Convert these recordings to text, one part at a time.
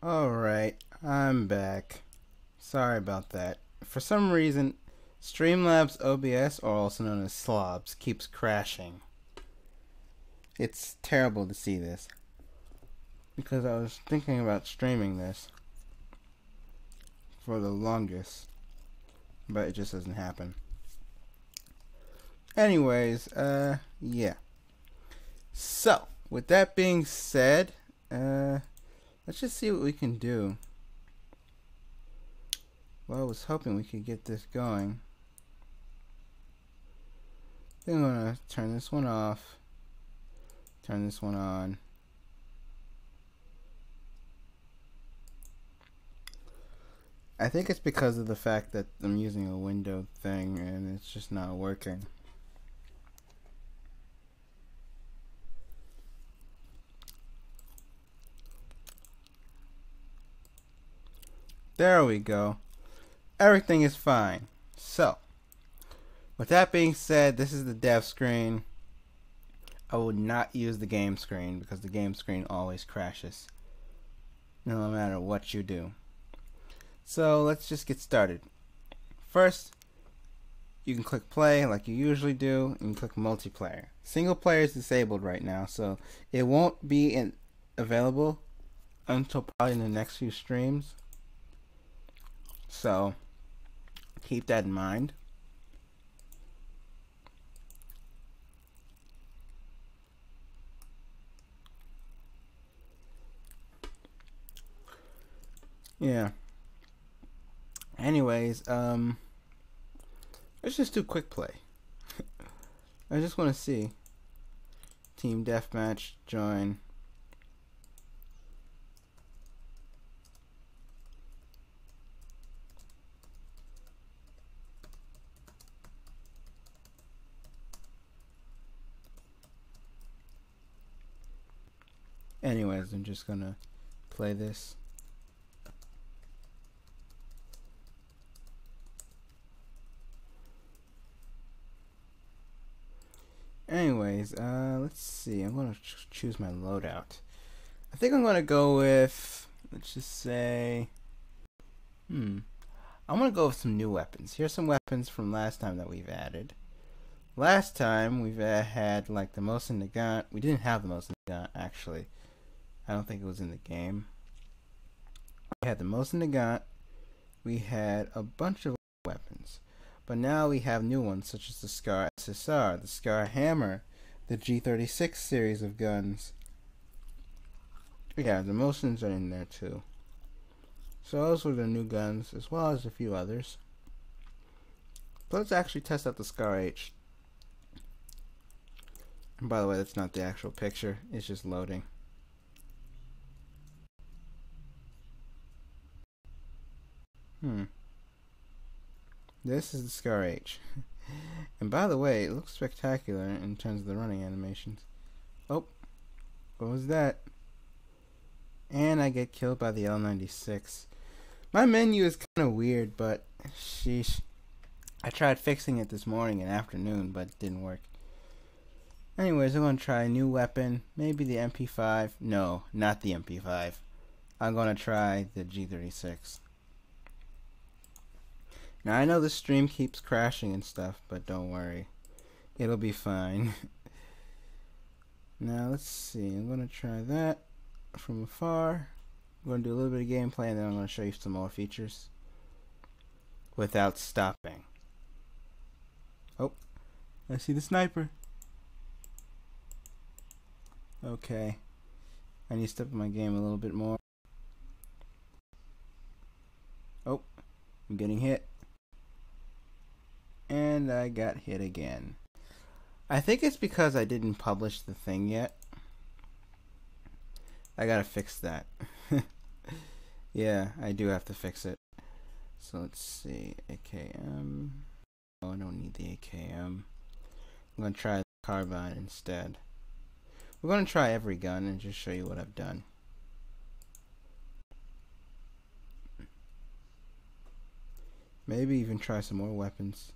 Alright, I'm back. Sorry about that. For some reason, Streamlabs OBS, or also known as Slobs, keeps crashing. It's terrible to see this. Because I was thinking about streaming this for the longest, but it just doesn't happen. Anyways, yeah. So, with that being said, let's just see what we can do. Well, I was hoping we could get this going. I think I'm gonna turn this one off, turn this one on. I think it's because of the fact that I'm using a window thing and it's just not working. There we go. Everything is fine. So, with that being said, this is the dev screen. I would not use the game screen because the game screen always crashes, no matter what you do. So let's just get started. First, you can click play like you usually do, and you click multiplayer. Single player is disabled right now, so it won't be available until probably in the next few streams. So keep that in mind. Yeah. Anyways, let's just do quick play. I just want to see. Team deathmatch, join. Anyways, I'm just gonna play this. Anyways, let's see. I'm gonna choose my loadout. I think I'm gonna go with, let's just say, I'm gonna go with some new weapons. Here's some weapons from last time that we've added. Last time we've had like the most in the gun. We didn't have the most in the gun actually. I don't think it was in the game. We had the most in the gun. We had a bunch of weapons. But now we have new ones such as the Scar SSR, the Scar Hammer, the G36 series of guns. Yeah, the Motions are in there too. So those were the new guns as well as a few others. But let's actually test out the Scar H. And by the way, that's not the actual picture, it's just loading. This is the Scar H. And by the way, it looks spectacular in terms of the running animations. Oh, what was that? And I get killed by the L96. My menu is kind of weird, but sheesh. I tried fixing it this morning and afternoon, but it didn't work. Anyways, I'm going to try a new weapon. Maybe the MP5. No, not the MP5. I'm going to try the G36. Now I know the stream keeps crashing and stuff, but don't worry. It'll be fine. Now let's see. I'm going to try that from afar. I'm going to do a little bit of gameplay and then I'm going to show you some more features without stopping. Oh, I see the sniper. Okay. I need to step up my game a little bit more. Oh, I'm getting hit. And I got hit again. I think it's because I didn't publish the thing yet. I gotta fix that. Yeah, I do have to fix it. So let's see. AKM. Oh, I don't need the AKM. I'm gonna try the carbine instead. We're gonna try every gun and just show you what I've done. Maybe even try some more weapons.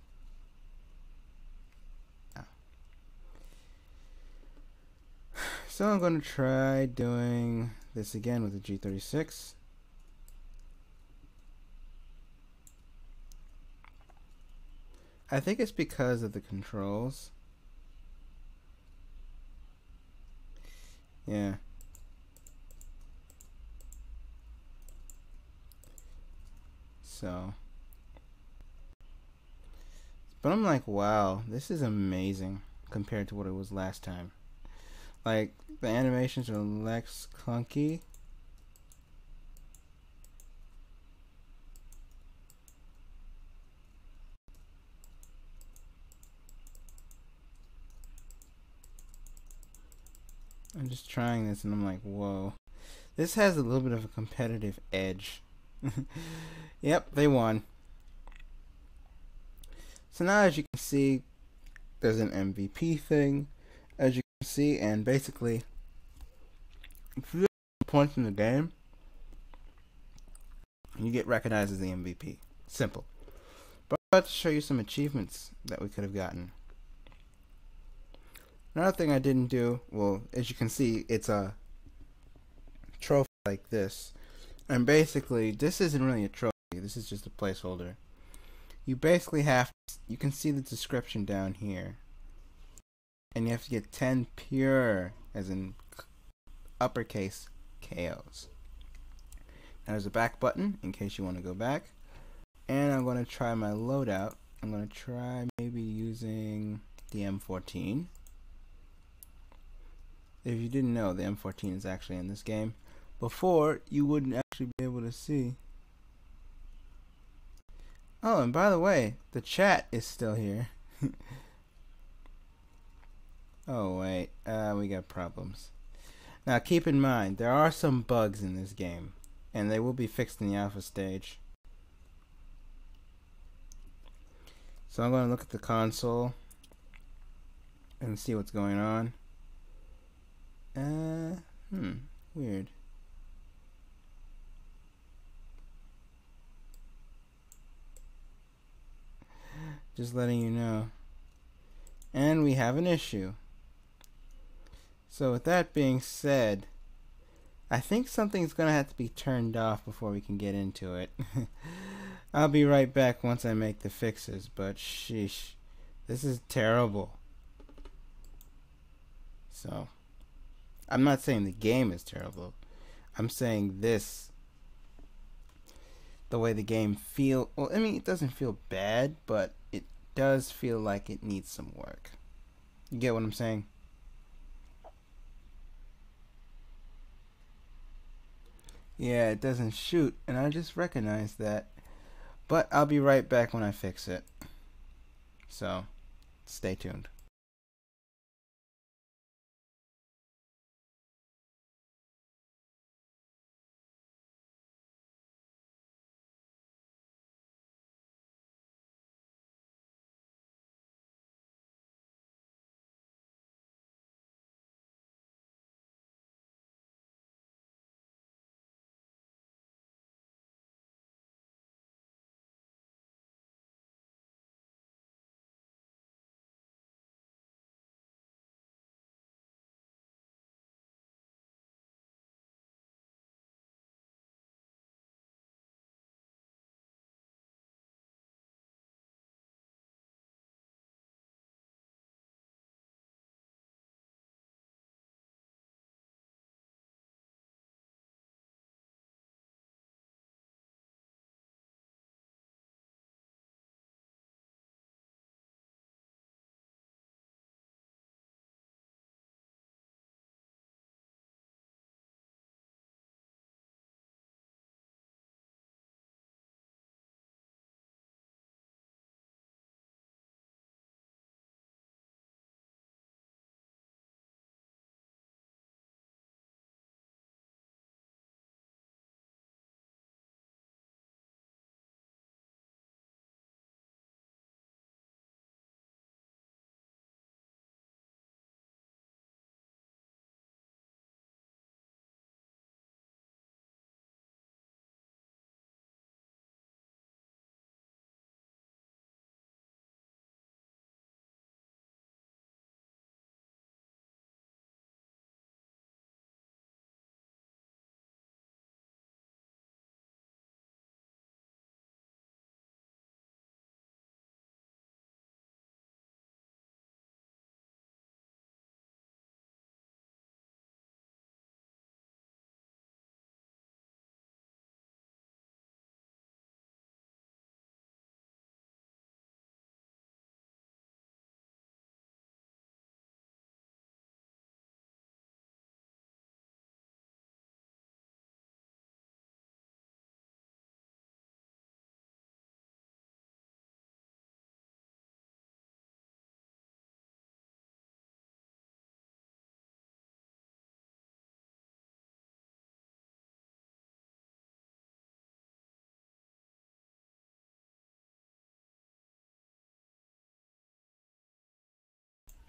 So I'm going to try doing this again with the G36. I think it's because of the controls. Yeah. So, but I'm like, wow, this is amazing compared to what it was last time. Like, the animations are less clunky. I'm just trying this and I'm like, whoa. This has a little bit of a competitive edge. Yep, they won. So now, as you can see, there's an MVP thing, as you can see, and basically, if you get points in the game, you get recognized as the MVP. Simple. But I'm about to show you some achievements that we could have gotten. Another thing I didn't do, well, as you can see, it's a trophy like this. And basically, this isn't really a trophy, this is just a placeholder. You basically have to, you can see the description down here. And you have to get 10 pure, as in uppercase, KOs. Now there's a back button in case you want to go back. And I'm going to try my loadout. I'm going to try maybe using the M14. If you didn't know, the M14 is actually in this game. Before, you wouldn't actually be able to see. Oh, and by the way, the chat is still here. Oh, wait. We got problems. Now, keep in mind, there are some bugs in this game. And they will be fixed in the alpha stage. So I'm going to look at the console and see what's going on. Weird. Just letting you know. And we have an issue. So with that being said, I think something's going to have to be turned off before we can get into it. I'll be right back once I make the fixes, but sheesh, this is terrible. So, I'm not saying the game is terrible. I'm saying this, the way the game feel, well, I mean, it doesn't feel bad, but it does feel like it needs some work. You get what I'm saying? Yeah, it doesn't shoot, and I just recognized that. But I'll be right back when I fix it. So, stay tuned.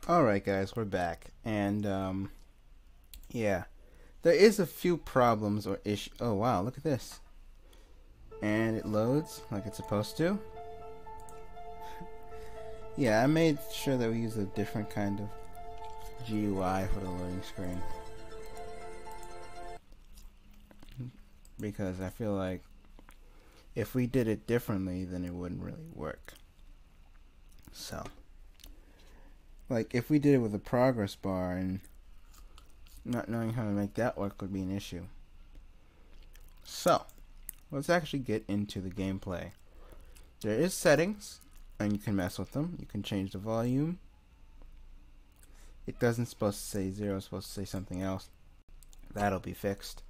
Alright guys, we're back, and yeah, there is a few problems or issues. Oh wow, look at this. And it loads like it's supposed to. Yeah, I made sure that we use a different kind of GUI for the loading screen, because I feel like if we did it differently, then it wouldn't really work. So like if we did it with a progress bar, and not knowing how to make that work would be an issue. So let's actually get into the gameplay. There is settings, and you can mess with them. You can change the volume. It doesn't supposed to say 0, it's supposed to say something else. That'll be fixed.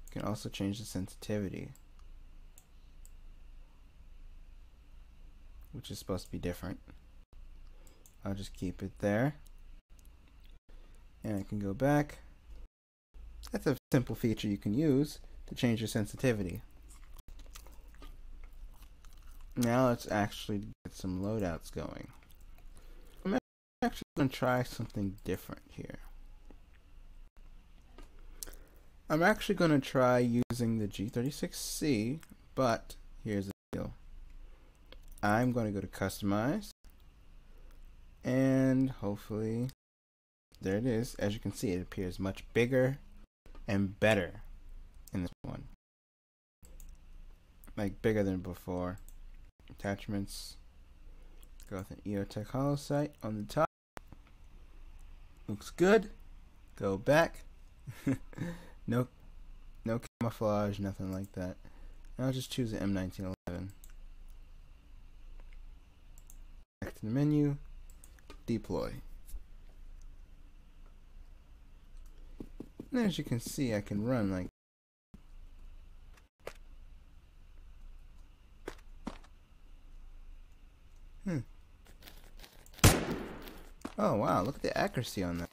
You can also change the sensitivity, which is supposed to be different. I'll just keep it there, and I can go back. That's a simple feature you can use to change your sensitivity. Now let's actually get some loadouts going. I'm actually going to try something different here. I'm actually going to try using the G36C, but here's the deal. I'm going to go to Customize, and hopefully, there it is. As you can see, it appears much bigger and better in this one. Like bigger than before. Attachments. Go with an EOTech Hollow Sight on the top. Looks good. Go back. No camouflage, nothing like that. And I'll just choose an M1911. Back to the menu. Deploy. And as you can see, I can run like Oh wow, look at the accuracy on that.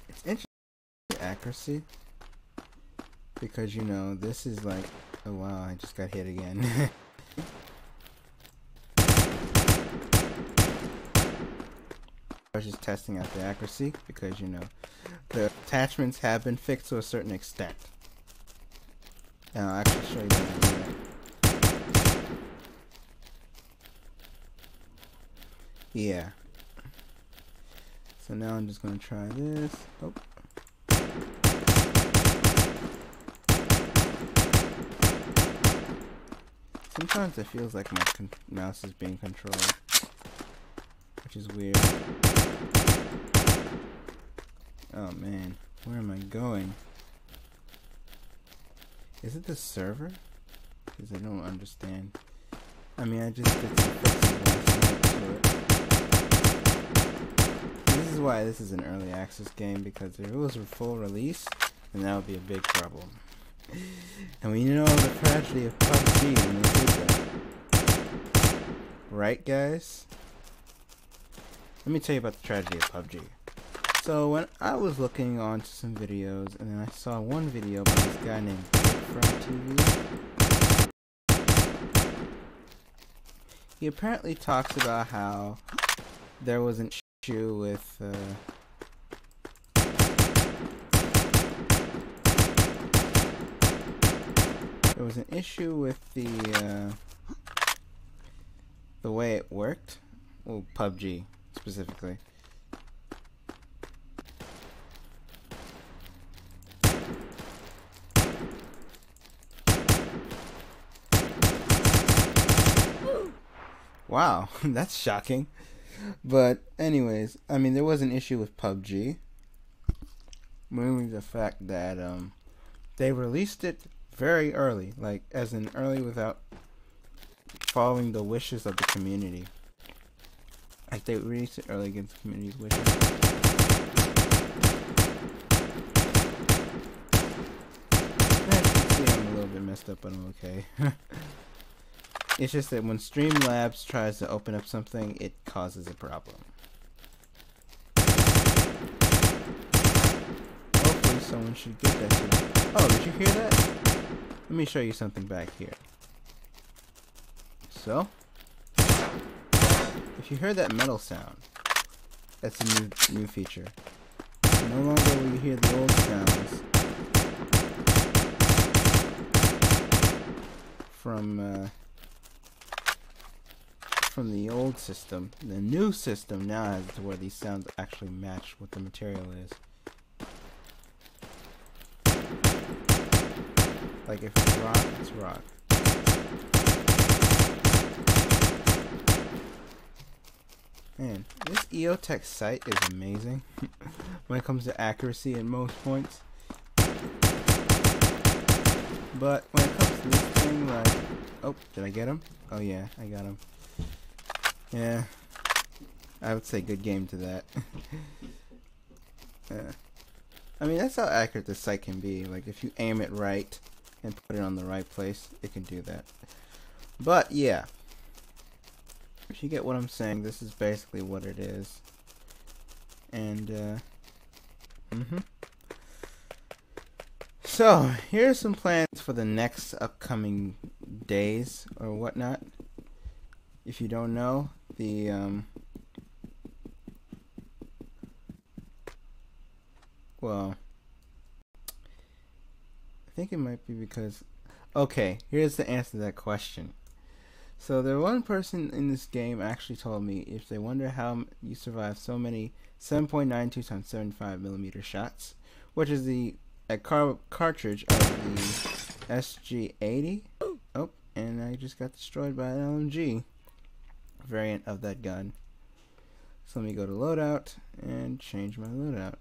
It's interesting, the accuracy, because you know this is like, oh wow, I just got hit again. I was just testing out the accuracy because you know the attachments have been fixed to a certain extent. And I'll actually show you that in a minute. Yeah. So now I'm just going to try this. Oh. Sometimes it feels like my mouse is being controlled, which is weird. Oh man, where am I going? Is it the server? Because I don't understand. I mean, I just did some fixes last night to it. This is why this is an early access game, because if it was a full release, then that would be a big problem. And we know the tragedy of PUBG when they did that. Right, guys? Let me tell you about the tragedy of PUBG. So when I was looking onto some videos, and then I saw one video by this guy named Kickoff TV. He apparently talks about how there was an issue with the way it worked. Well, PUBG specifically. Wow, that's shocking. But anyways, I mean, there was an issue with PUBG. Mainly the fact that they released it very early, like as in early without following the wishes of the community. Like they released it early against the community's wishes. As you can see, I'm a little bit messed up, but I'm okay. It's just that when Streamlabs tries to open up something, it causes a problem. Hopefully someone should get that too. Oh, did you hear that? Let me show you something back here. So, if if you hear that metal sound, that's a new feature. No longer will you hear the old sounds from the old system. The new system now has it to where these sounds actually match what the material is. Like if it's rock, it's rock. Man, this EOTech site is amazing when it comes to accuracy in most points. But when it comes to this thing, like, oh, did I get him? Oh yeah, I got him. Yeah, I would say good game to that. I mean, that's how accurate this site can be. Like, if you aim it right and put it on the right place, it can do that. But yeah, if you get what I'm saying, this is basically what it is. And so here's some plans for the next upcoming days or whatnot. If you don't know, the well, I think it might be because, okay, here's the answer to that question. So there one person in this game actually told me if they wonder how you survive so many 7.92 times 75mm shots, which is the cartridge of the SG-80. Oh, and I just got destroyed by an LMG variant of that gun. So let me go to loadout and change my loadout.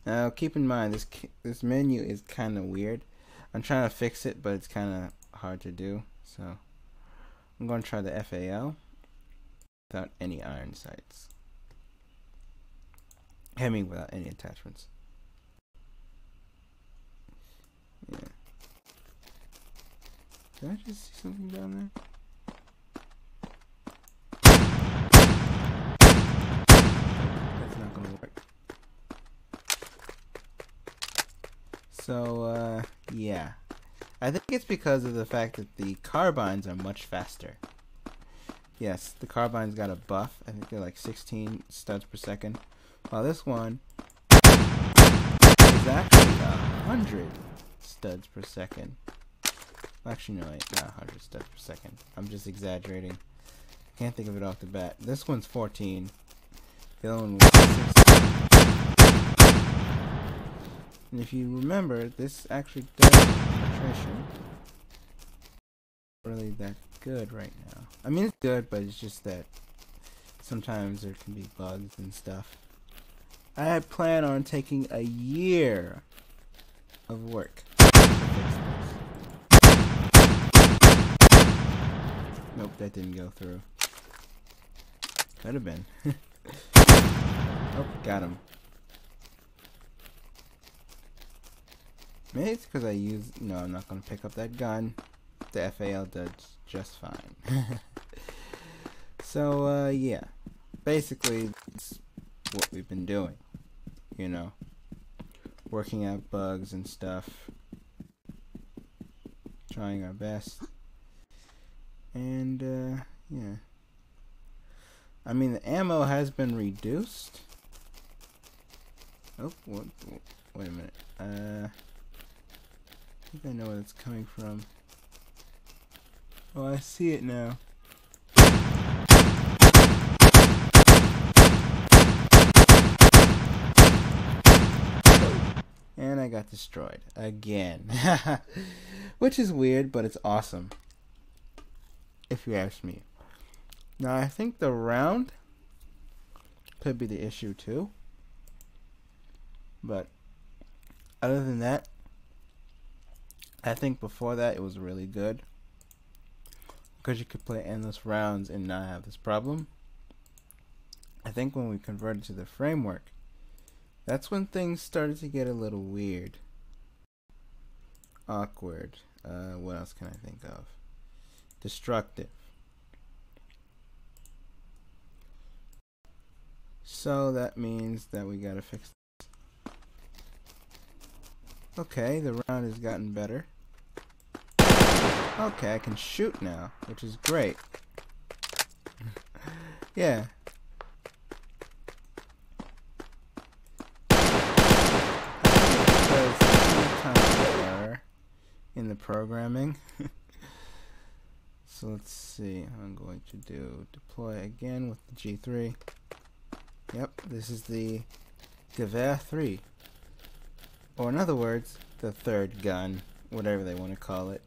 Now keep in mind this menu is kind of weird. I'm trying to fix it, but it's kind of hard to do. So I'm going to try the FAL without any iron sights. I mean without any attachments. Yeah. Did I just see something down there? That's not gonna work. So, yeah. I think it's because of the fact that the carbines are much faster. Yes, the carbines got a buff. I think they're like 16 studs per second. While this one is actually 100 studs per second. Actually, no, not 100 studs per second. I'm just exaggerating. Can't think of it off the bat. This one's 14. The other one was 16. And if you remember, this actually does penetration. Really that good right now. I mean, it's good, but it's just that sometimes there can be bugs and stuff. I had planned on taking a year of work to fix this. Nope, that didn't go through. Could have been. Oh, got him. Maybe it's because I used... No, I'm not going to pick up that gun. The FAL does just fine. So, yeah. Basically, it's what we've been doing. You know? Working out bugs and stuff. Trying our best. And, yeah. I mean, the ammo has been reduced. Oh, wait a minute. I think I know where it's coming from. Oh, I see it now. And I got destroyed again. Which is weird, but it's awesome, if you ask me. Now, I think the round could be the issue too. But other than that, I think before that it was really good. Because you could play endless rounds and not have this problem. I think when we converted to the framework, that's when things started to get a little weird. Awkward. What else can I think of? Destructive. So that means that we gotta fix this. Okay, the round has gotten better. Okay, I can shoot now, which is great. Yeah. Because there's sometimes an error in the programming. So let's see. I'm going to do deploy again with the G3. Yep, this is the Gewehr 3. Or in other words, the third gun, whatever they want to call it.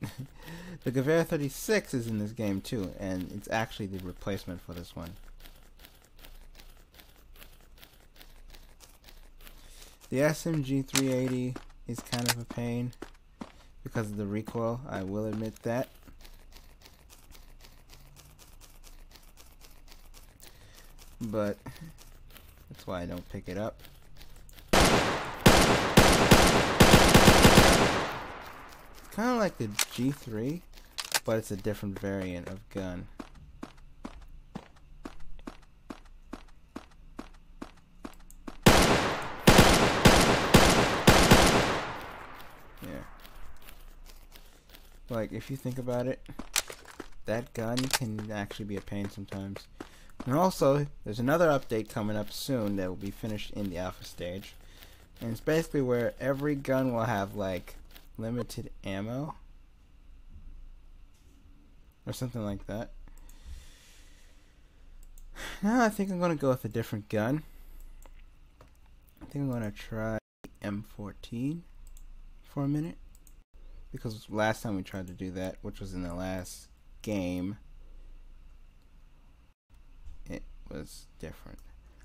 The Gewehr 36 is in this game too, and it's actually the replacement for this one. The SMG 380 is kind of a pain because of the recoil, I will admit that. But that's why I don't pick it up. It's kind of like the G3, but it's a different variant of gun. Yeah. Like, if you think about it, that gun can actually be a pain sometimes. And also, there's another update coming up soon that will be finished in the alpha stage. And it's basically where every gun will have, like, limited ammo. Or something like that. Now I think I'm going to go with a different gun. I think I'm going to try M14 for a minute. Because last time we tried to do that, which was in the last game, it was different.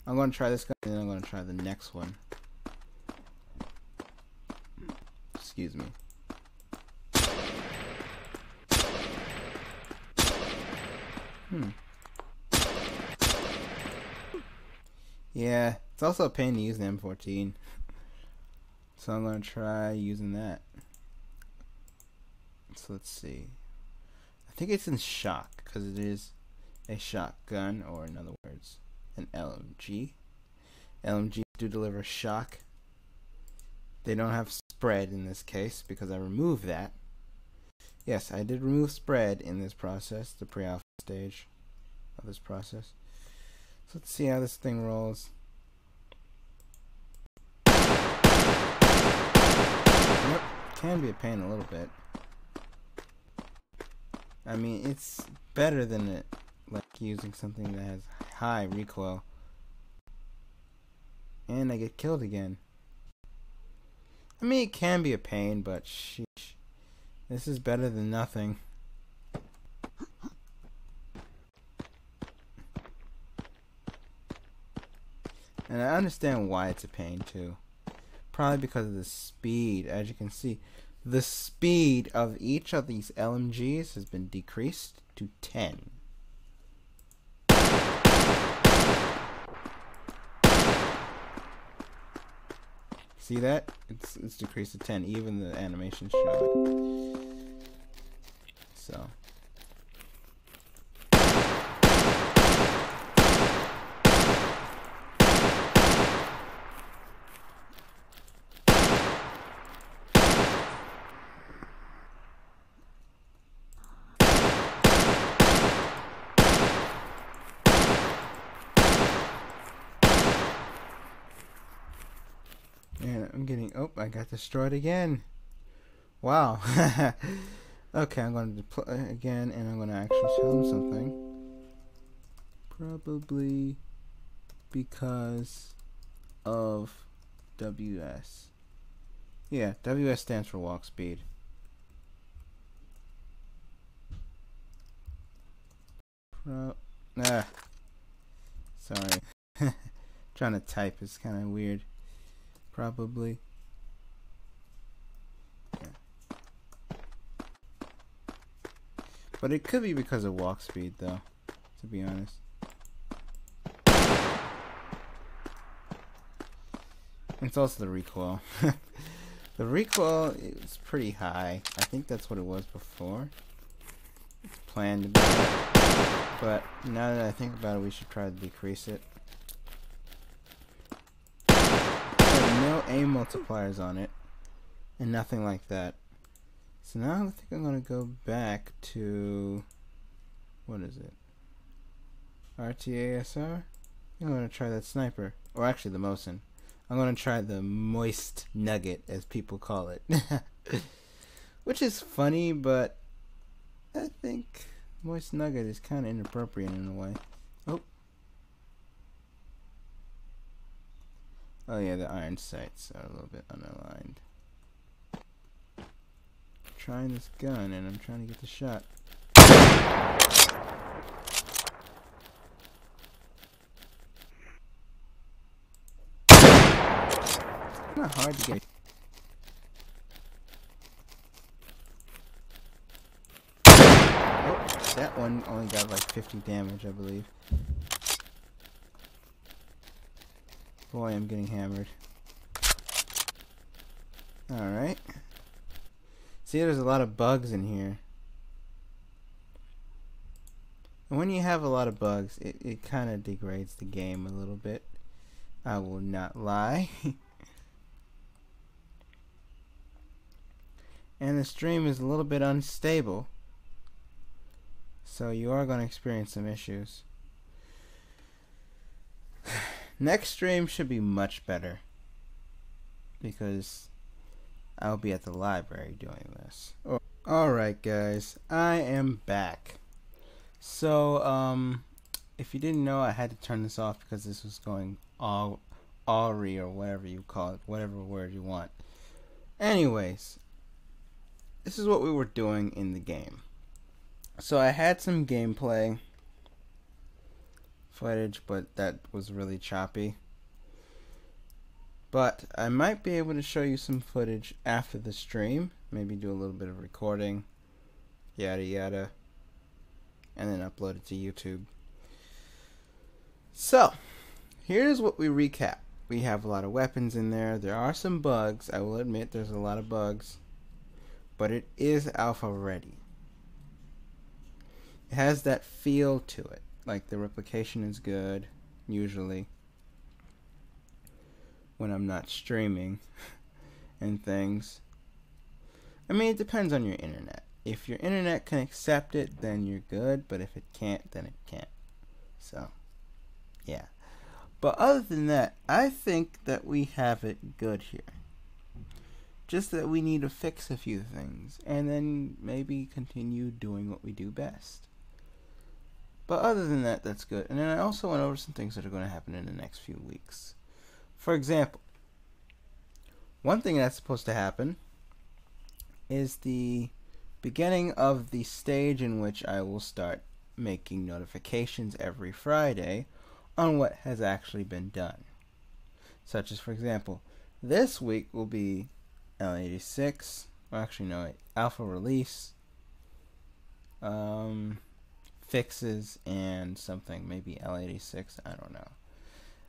I'm going to try this gun and then I'm going to try the next one. Excuse me. Yeah, it's also a pain to use the M14. So I'm going to try using that. So let's see. I think it's in shock because it is a shotgun, or in other words, an LMG. LMGs do deliver shock. They don't have spread in this case because I removed that. Yes, I did remove spread in this process, the pre-alpha stage of this process. So let's see how this thing rolls. Yep, can be a pain a little bit. I mean, it's better than it, like using something that has high recoil. And I get killed again. I mean, it can be a pain, but sheesh. This is better than nothing. And I understand why it's a pain too. Probably because of the speed. As you can see, the speed of each of these LMGs has been decreased to 10. See that? It's decreased to 10. Even the animation show it. So. And I'm getting, oh, I got destroyed again. Wow. Okay, I'm going to deploy again, and I'm going to actually tell him something. Probably because of WS. Yeah, WS stands for walk speed. Sorry. Trying to type is kind of weird. Probably. Yeah. But it could be because of walk speed, though, to be honest. It's also the recoil. The recoil is pretty high. I think that's what it was before. It's planned to be that. But now that I think about it, we should try to decrease it. No aim multipliers on it, and nothing like that. So now I think I'm going to go back to, what is it? RTASR. I'm gonna try that sniper, or actually the Mosin. I'm gonna try the moist nugget, as people call it, which is funny, but I think moist nugget is kind of inappropriate in a way. Oh yeah, the iron sights are a little bit unaligned. I'm trying this gun and I'm trying to get the shot. It's not hard to get. Oh, that one only got like 50 damage, I believe. Boy, I'm getting hammered. Alright. See, there's a lot of bugs in here. And when you have a lot of bugs, it kind of degrades the game a little bit. I will not lie. And the stream is a little bit unstable. So you are going to experience some issues. Next stream should be much better, because I'll be at the library doing this. Alright guys, I am back. So, if you didn't know, I had to turn this off because this was going all awry, or whatever you call it, whatever word you want. Anyways, this is what we were doing in the game. So I had some gameplay footage, but that was really choppy. But I might be able to show you some footage after the stream, maybe do a little bit of recording, yada yada, and then upload it to YouTube. So here's what we recap. We have a lot of weapons in there. There are some bugs. I will admit there's a lot of bugs, but it is alpha ready. It has that feel to it. Like, the replication is good, usually, when I'm not streaming and things. I mean, it depends on your internet. If your internet can accept it, then you're good, but if it can't, then it can't. So, yeah. But other than that, I think that we have it good here. Just that we need to fix a few things, and then maybe continue doing what we do best. But other than that, that's good. And then I also went over some things that are going to happen in the next few weeks. For example, one thing that's supposed to happen is the beginning of the stage in which I will start making notifications every Friday on what has actually been done. Such as, for example, this week will be L86, well, actually no, alpha release, fixes, and something, maybe L86, I don't know.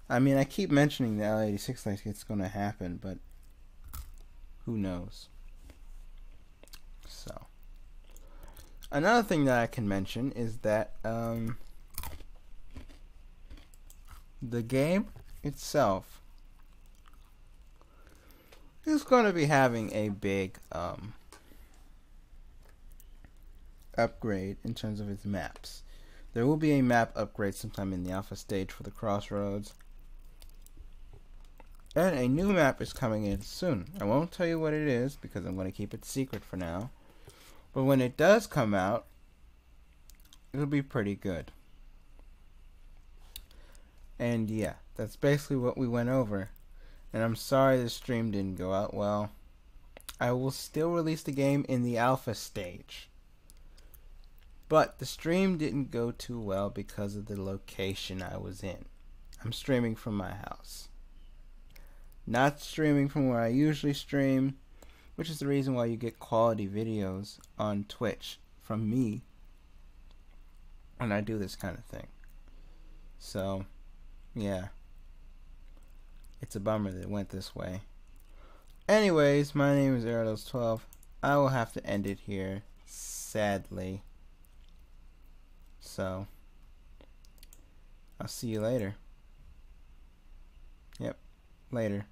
I mean, I keep mentioning the L86 like it's going to happen, but who knows. So, another thing that I can mention is that the game itself is going to be having a big upgrade in terms of its maps. There will be a map upgrade sometime in the alpha stage for the Crossroads, and a new map is coming in soon. I won't tell you what it is because I'm going to keep it secret for now, but when it does come out, it'll be pretty good. And yeah, that's basically what we went over, and I'm sorry the stream didn't go out well. I will still release the game in the alpha stage. But the stream didn't go too well because of the location I was in. I'm streaming from my house, not streaming from where I usually stream, which is the reason why you get quality videos on Twitch from me when I do this kind of thing. So, yeah. It's a bummer that it went this way. Anyways, my name is Arados12. I will have to end it here, sadly. So, I'll see you later. Yep, later.